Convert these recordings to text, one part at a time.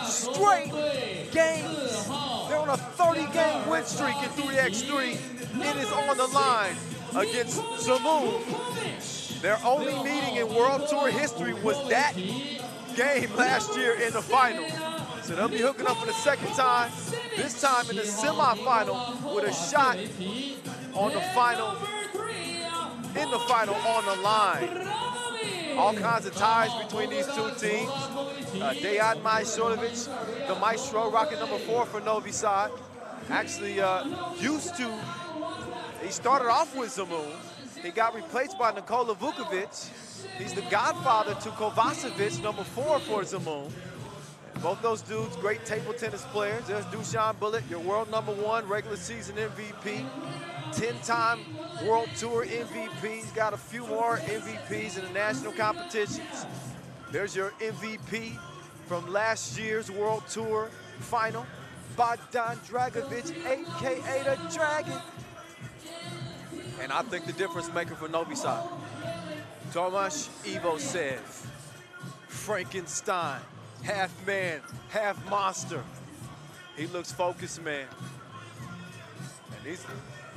straight games. They're on a 30-game win streak in 3x3. It is on the line against Zemun. Their only meeting in World Tour history was that game last year in the final. So they'll be hooking up for the second time, this time in the semifinal with a shot on the final, in the final on the line. All kinds of ties between these two teams. Dejan Majstorovic, the maestro, rocking number 4 for Novi Sad. Actually he started off with Zemun. He got replaced by Nikola Vukovic. He's the godfather to Kovacevic, number 4 for Zemun. Both those dudes, great table tennis players. There's Dusan Bullet, your world #1 regular season MVP. 10-time World Tour MVP. He's got a few more MVPs in the national competitions. There's your MVP from last year's World Tour final, Bogdan Dragovic, AKA the Dragon. And I think the difference maker for Novi Sad, Tomasz Ivosev, Frankenstein, half man, half monster. He looks focused, man.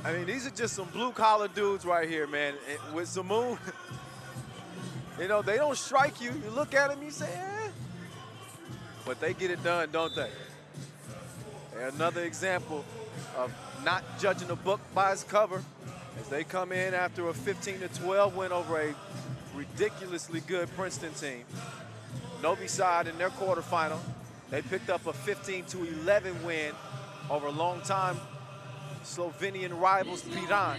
And these are just some blue-collar dudes right here, man. And with Zemun, you know, they don't strike you. You look at them, you say, eh. But they get it done, don't they? They're another example of not judging a book by its cover as they come in after a 15-12 win over a ridiculously good Princeton team. Novi Sad in their quarterfinal, they picked up a 15-11 win over longtime Slovenian rivals Piran.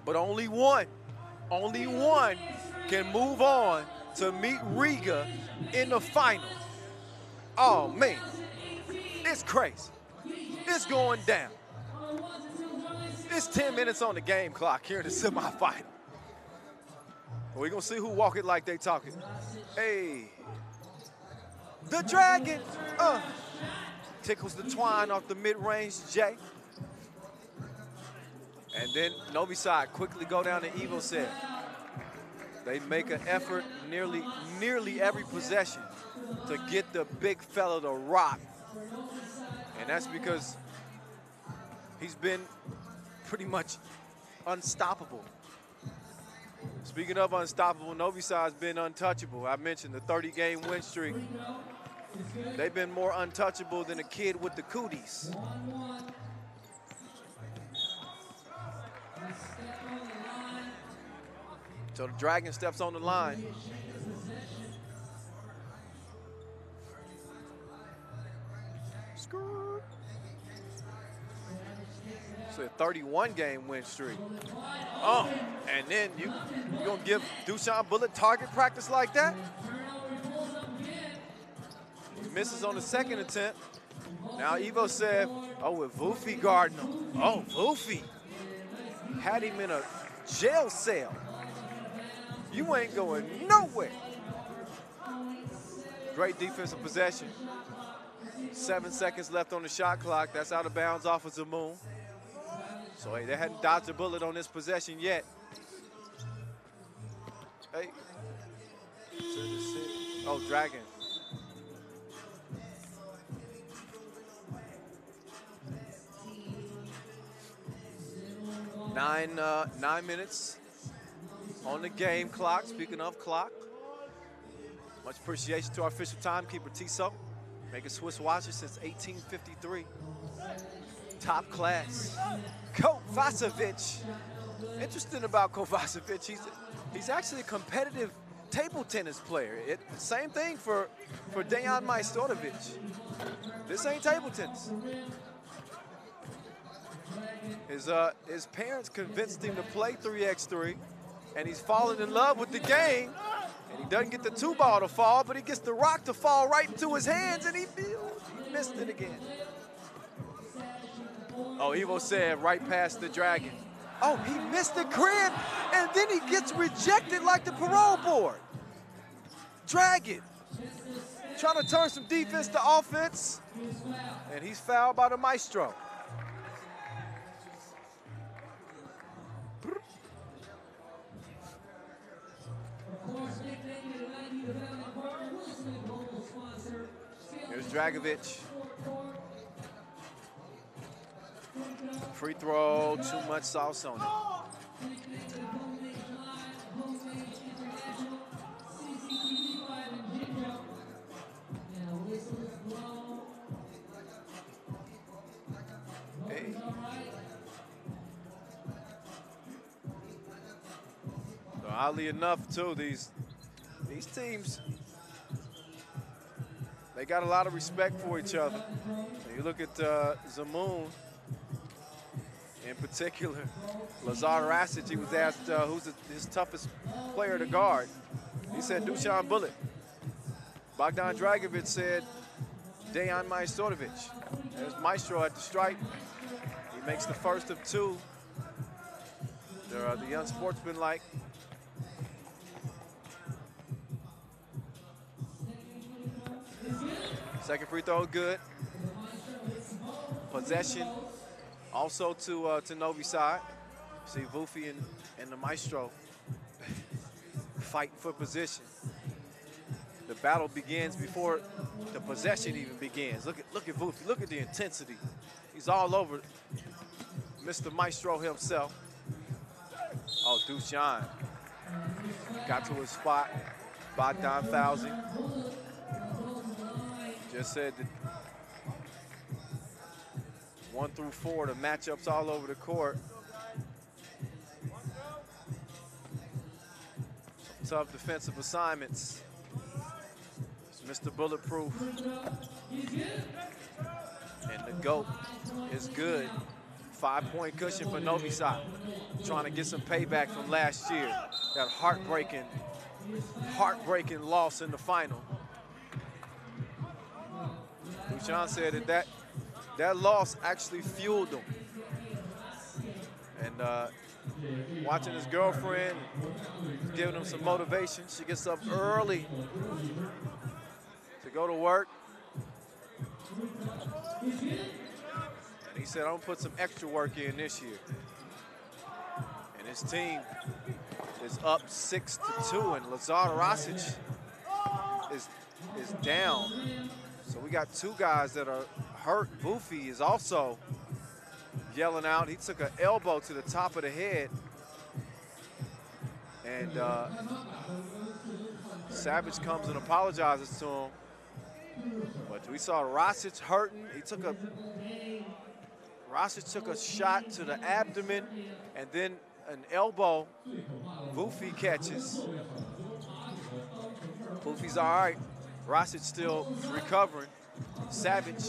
But only one can move on to meet Riga in the final. Oh man, it's crazy. It's going down. It's 10 minutes on the game clock here in the semifinal. We're gonna see who walk it like they talk it. Hey, the Dragon, tickles the twine off the mid-range J. And then Novi Sad quickly go down to Ivosev. They make an effort nearly every possession to get the big fella to rock. And that's because he's been pretty much unstoppable. Speaking of unstoppable, Novi Sad's been untouchable. I mentioned the 30-game win streak. They've been more untouchable than a kid with the cooties. So the Dragon steps on the line. So a 31-game win streak. Oh, and then you gonna give Dusan Bullet target practice like that? He misses on the second attempt. Now Ivosev, with Vufi guarding him. Oh, Vufi had him in a jail cell. You ain't going nowhere. Great defensive possession. 7 seconds left on the shot clock. That's out of bounds off of Zemun. So hey, they hadn't dodged a bullet on this possession yet. Hey. Oh, Dragon. Nine minutes on the game clock. Speaking of clock, much appreciation to our official timekeeper, Tiso. Making Swiss watches since 1853. Top class. Kovacevic. Interesting about Kovacevic, he's actually a competitive table tennis player. Same thing for Dejan Majstorovic. This ain't table tennis. His parents convinced him to play 3x3, and he's fallen in love with the game. And he doesn't get the 2-ball to fall, but he gets the rock to fall right into his hands, and he missed it again. Oh, Ivosev right past the Dragon. Oh, he missed the crib, and then he gets rejected like the parole board. Dragon trying to turn some defense to offense, and he's fouled by the maestro. Dragic. Free throw, too much sauce on it. Hey. So oddly enough, too, these teams, they got a lot of respect for each other. So you look at Zemun in particular, Lazar Rasic, he was asked who's his toughest player to guard. He said Dusan Bullet. Bogdan Dragic said Dejan Majstorovic. There's Maestro at the stripe. He makes the first of two. They're the unsportsmanlike. Second free throw, good. Possession also to Novi Sad. See Vufi and the Maestro fighting for position. The battle begins before the possession even begins. Look at Vufi. Look at the intensity. He's all over Mr. Maestro himself. Oh, Dusan got to his spot. Bogdan fouls him. Just said that 1 through 4, the matchups all over the court. Some tough defensive assignments. It's Mr. Bulletproof. And the GOAT is good. 5-point cushion for Novi Sad. Trying to get some payback from last year. That heartbreaking loss in the final. Dusan said that loss actually fueled him. And watching his girlfriend, giving him some motivation. She gets up early to go to work. And he said, I'm gonna put some extra work in this year. And his team is up 6-2, and Lazar Rasic is down. So we got two guys that are hurt. Vufi is also yelling out. He took an elbow to the top of the head. And Savage comes and apologizes to him. But we saw Rasic hurting. Rasic took a shot to the abdomen, and then an elbow Vufi catches. Vufi's all right. Rasic still recovering. Savage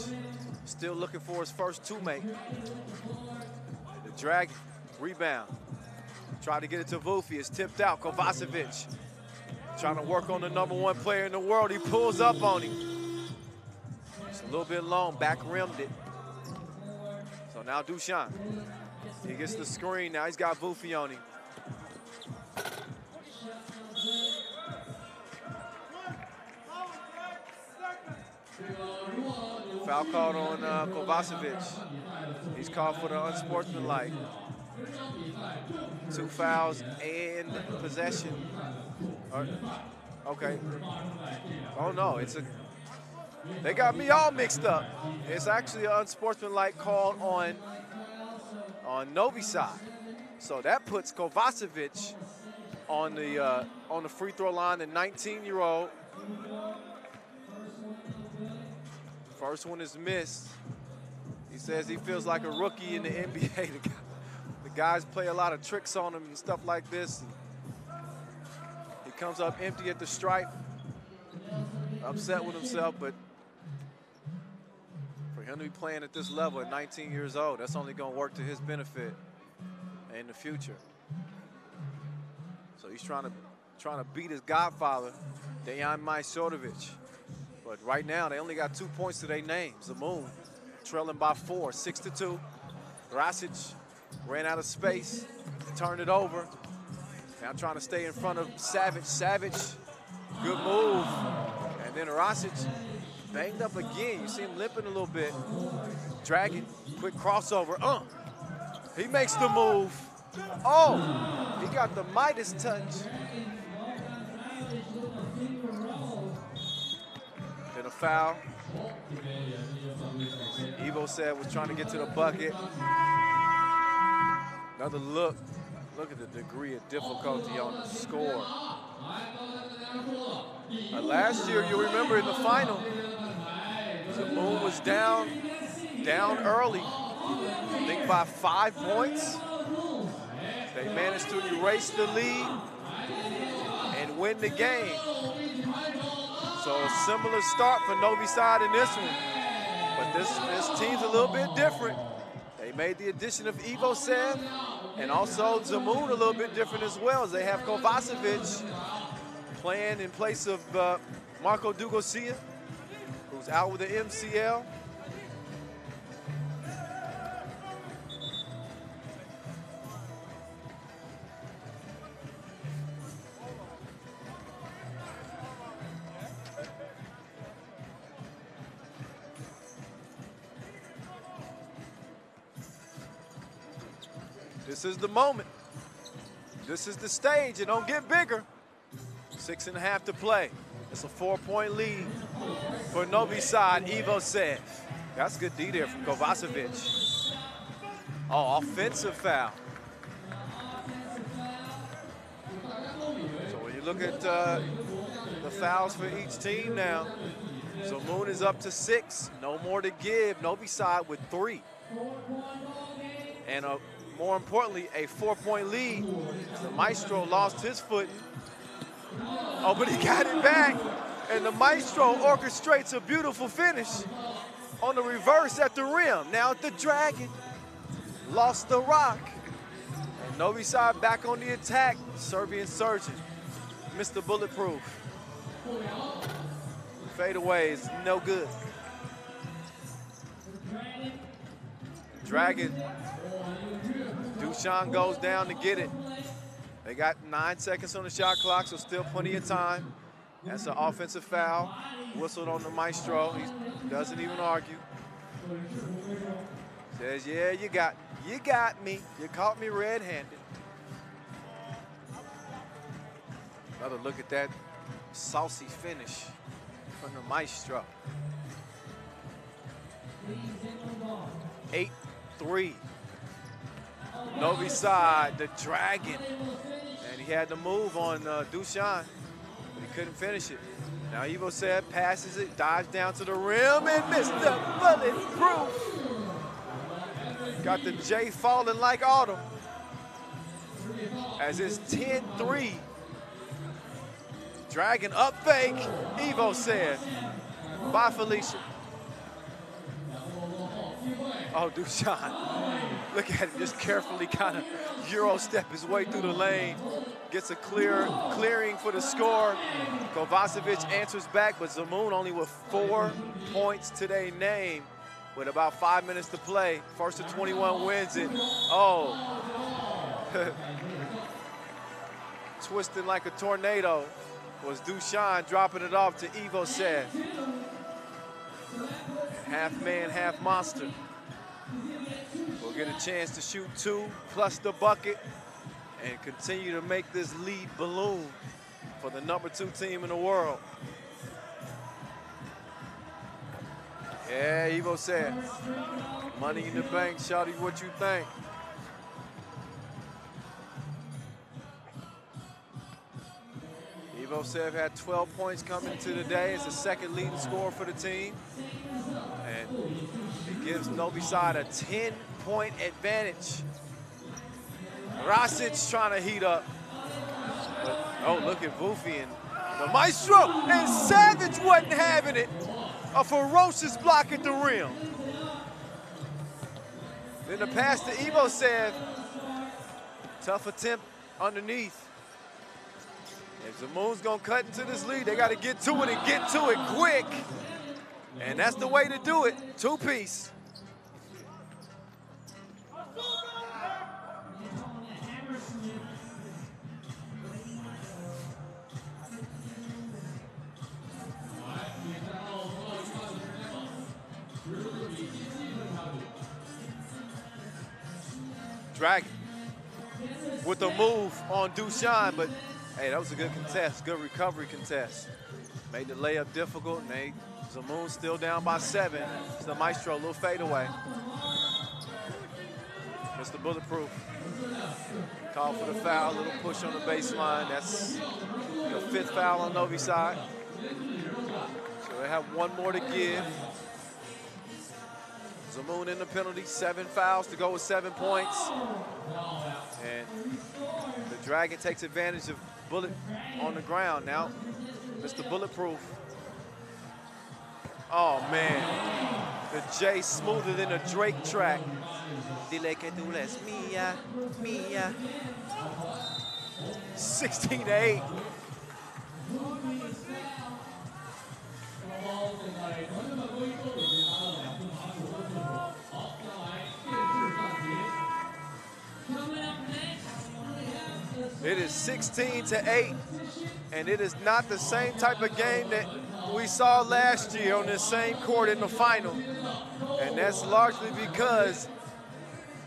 still looking for his first two-make. The drag rebound. Try to get it to Vufi. It's tipped out. Kovacevic trying to work on the #1 player in the world. He pulls up on him. It's a little bit long. Back rimmed it. So now Dusan. He gets the screen. Now he's got Vufi on him. Foul called on Kovacevic. He's called for the unsportsmanlike. 2 fouls and possession. Okay. Oh no, they got me all mixed up. It's actually an unsportsmanlike call on Novi Sad. So that puts Kovacevic on the free throw line, the 19-year-old. First one is missed. He says he feels like a rookie in the NBA. The guys play a lot of tricks on him and stuff like this. He comes up empty at the stripe, upset with himself, but for him to be playing at this level at 19 years old, that's only going to work to his benefit in the future. So he's trying to beat his godfather, Dejan Majstorovic. But right now, they only got 2 points to their name. Zemun trailing by 4, 6-2. Rasic ran out of space, turned it over. Now trying to stay in front of Savage. Savage, good move. And then Rasic banged up again. You see him limping a little bit. Dragging, quick crossover. He makes the move. Oh, he got the Midas touch. The Then a foul. Evo said was trying to get to the bucket. Another look. Look at the degree of difficulty on the score. Last year, you remember in the final, Zemun was down early, I think by 5 points. They managed to erase the lead and win the game. So a similar start for Novi Sad in this one. But this team's a little bit different. They made the addition of Evo Said and also Zemun a little bit different as well, as they have Kovacevic playing in place of Marco Dugosia, who's out with the MCL. This is the moment. This is the stage. It don't get bigger. 6.5 to play. It's a 4-point lead for Novi Sad. Evo said. That's good D there from Kovacevic. Oh, offensive foul. So when you look at the fouls for each team now, Zemun is up to 6. No more to give. Novi Sad with 3. And more importantly, a 4-point lead. The Maestro lost his footing. Oh, but he got it back. And the Maestro orchestrates a beautiful finish on the reverse at the rim. Now at the Dragon. Lost the rock. And Novi Sad back on the attack. Serbian Surgeon. Mr. Bulletproof. Fade away is no good. Dragon. Dushan goes down to get it. They got 9 seconds on the shot clock, so still plenty of time. That's an offensive foul. Whistled on the Maestro. He doesn't even argue. Says, yeah, you got me. You caught me red-handed. Another look at that saucy finish from the Maestro. 8-3. Novi Sad, the Dragon. And he had to move on Dushan, but he couldn't finish it. Now Evo said passes it, dives down to the rim, and Mr. Bulletproof. Got the J falling like autumn. As it's 10-3. Dragon up fake, Evo said. Bye, Felicia. Oh, Dushan. Look at him just carefully kind of Euro step his way through the lane. Gets a clearing for the score. Kovacevic answers back, but Zemun only with 4 points to their name with about 5 minutes to play. First to 21 wins it. Oh. Twisting like a tornado was Dushan dropping it off to Evo Said. Half man, half monster. We'll get a chance to shoot 2 plus the bucket and continue to make this lead balloon for the #2 team in the world. Yeah, Evo said, money in the bank, shawty, what you think? Evo said had 12 points coming to the day. It's the second leading scorer for the team. And it gives Novi Sad a 10-point advantage. Rasic trying to heat up. But, oh, look at Vufi and the Maestro. And Savage wasn't having it. A ferocious block at the rim. Then the pass to Evo said, tough attempt underneath. If Zemun's gonna cut into this lead, they gotta get to it and get to it quick. And that's the way to do it, 2-piece. Dragon with the move on Dushan, but hey, that was a good contest, good recovery contest. Made the layup difficult, and they Zemun still down by 7. It's the Maestro, a little fadeaway. Mr. Bulletproof. Call for the foul, a little push on the baseline. That's the 5th foul on Novi Sad. So they have 1 more to give. Zemun in the penalty, 7 fouls to go with 7 points. And the Dragon takes advantage of Bullet on the ground now. Mr. Bulletproof. Oh man, the J smoother than a Drake track. Dile que tú les mía, mía. 16-8. It is 16-8, and it is not the same type of game that we saw last year on this same court in the final. And that's largely because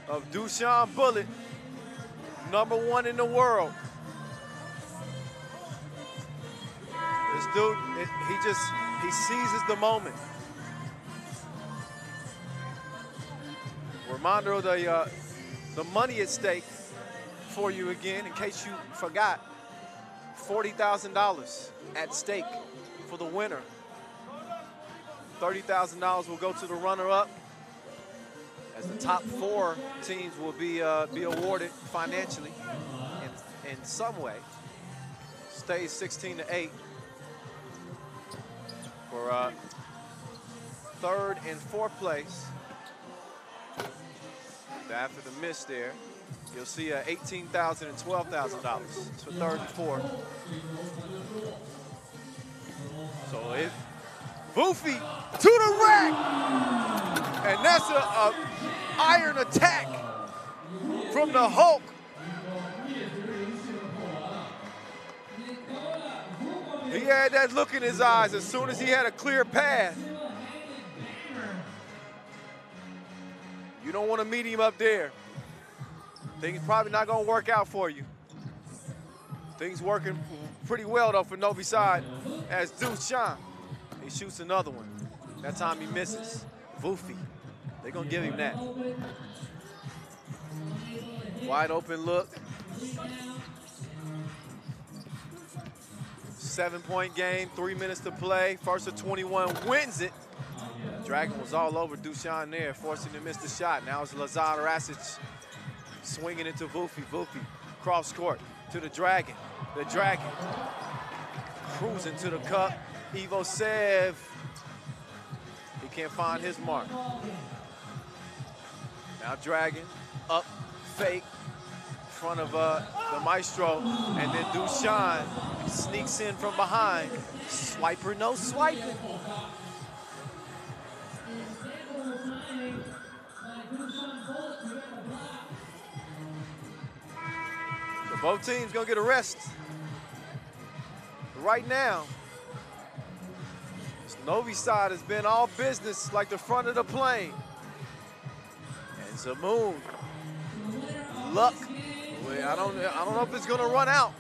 of Dushan Bullet, #1 in the world. This dude, he seizes the moment. Reminder of the money at stake for you again, in case you forgot. $40,000 at stake for the winner. $30,000 will go to the runner-up, as the top 4 teams will be awarded financially in some way. Stays 16-8 for 3rd and 4th place. After the miss there, you'll see $18,000 and $12,000 for 3rd and 4th. So it, Boofy to the rack, and that's a iron attack from the Hulk. He had that look in his eyes as soon as he had a clear path. You don't want to meet him up there. Things probably not going to work out for you. Things working pretty well, though, for Novi Sad, as Dushan, he shoots another one. That time he misses. Voofy, they're going to give him that. Wide open look. 7-point game, 3 minutes to play. First of 21 wins it. Dragon was all over Dushan there, forcing him to miss the shot. Now it's Lazar Rasic swinging into Voofy. Voofy, cross court to the Dragon. The Dragon cruising to the cup. Evo Sev, he can't find his mark. Now Dragon up, fake, in front of the Maestro, and then Dushan sneaks in from behind. Swiper, no swiping. So both teams gonna get a rest. Right now, Novi Sad has been all business like the front of the plane. And Zemun, luck. I don't know if it's gonna run out,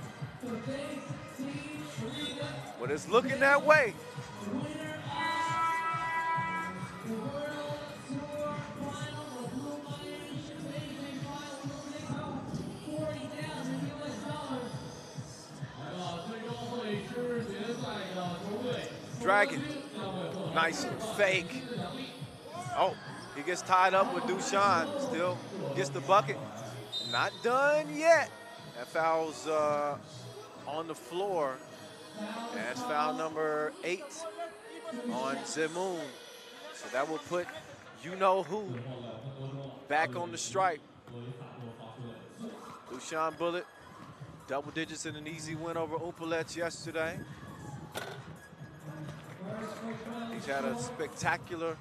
but it's looking that way. Dragon, nice fake. Oh, he gets tied up with Dushan, still gets the bucket. Not done yet. That foul's on the floor. That's foul number 8 on Zemun. So that will put you-know-who back on the stripe. Dushan Bullet, double digits in an easy win over Upalets yesterday. He's had a spectacular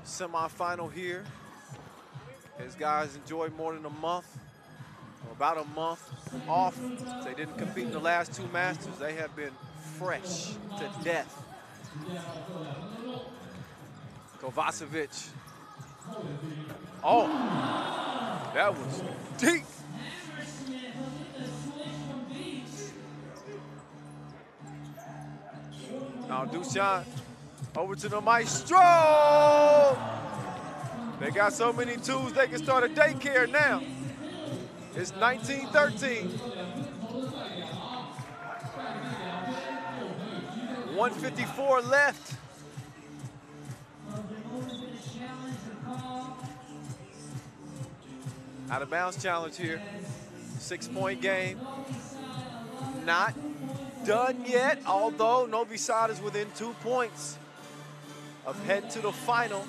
semifinal here. His guys enjoyed more than a month, or about a month off. They didn't compete in the last 2 Masters. They have been fresh to death. Kovacevic. Oh, that was deep. Now Dushan Over to the Maestro. They got so many tools they can start a daycare now. It's 19-13. 1:54 left. Out of bounds challenge here. 6-point game. Not done yet, although Novi Sad is within 2 points of heading to the final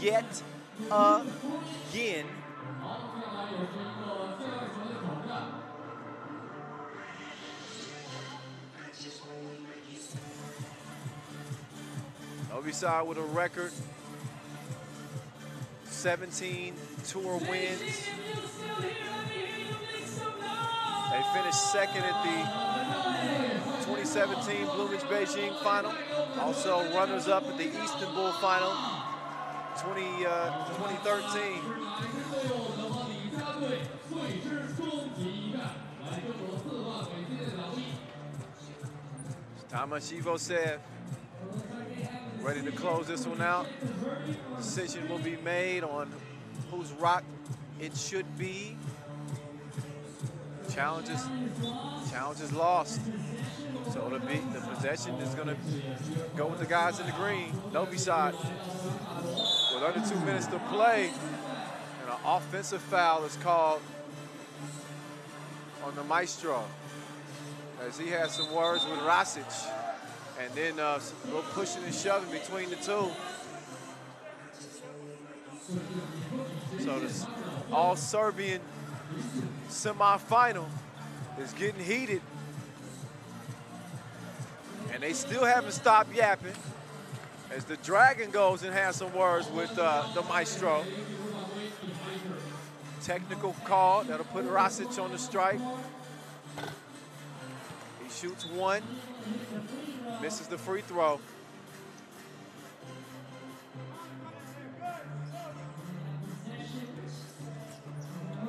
yet again. Novi Sad with a record 17 tour wins. They finished second at the 2017 Bloomage Bejing Final. Also runners-up at the Istanbul Final 2013. Tamashev ready to close this one out. Decision will be made on whose rock it should be. Challenge is lost. So the possession is going to go with the guys in the green. Novi Sad with under 2 minutes to play. And an offensive foul is called on the Maestro, as he has some words with Rasic. And then a little pushing and shoving between the two. So this all-Serbian semifinal is getting heated. And they still haven't stopped yapping as the Dragon goes and has some words with the Maestro. Technical call that'll put Rasic on the strike. He shoots one, misses the free throw.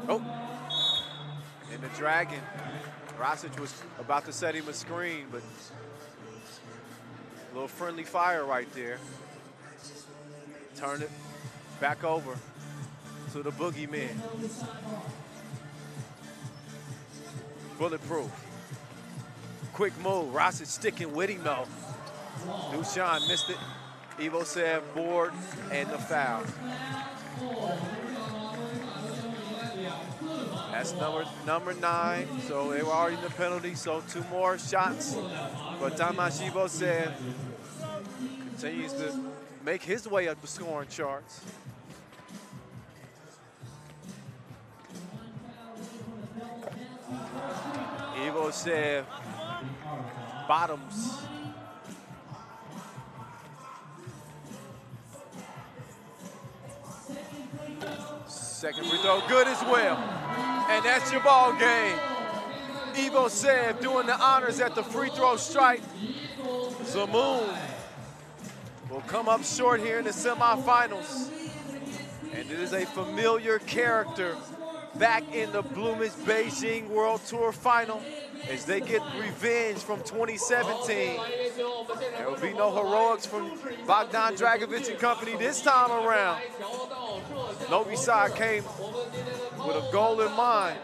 Oh, and the Dragon. Rasic was about to set him a screen, but a little friendly fire right there. Turn it back over to the boogeyman. Bulletproof. Quick move. Rasic sticking with him though. Dushan missed it. Evo said board and the foul. That's number 9. So they were already in the penalty. So 2 more shots. But Tamashev said continues to make his way up the scoring charts. Evo said bottoms. Second free throw, good as well. And that's your ball game. Evo said doing the honors at the free throw strike. Zemun will come up short here in the semifinals. And it is a familiar character back in the Bloomage Bejing World Tour Final as they get revenge from 2017. There will be no heroics from Bogdan Dragovic and company this time around. Novi Sad came with a goal in mind.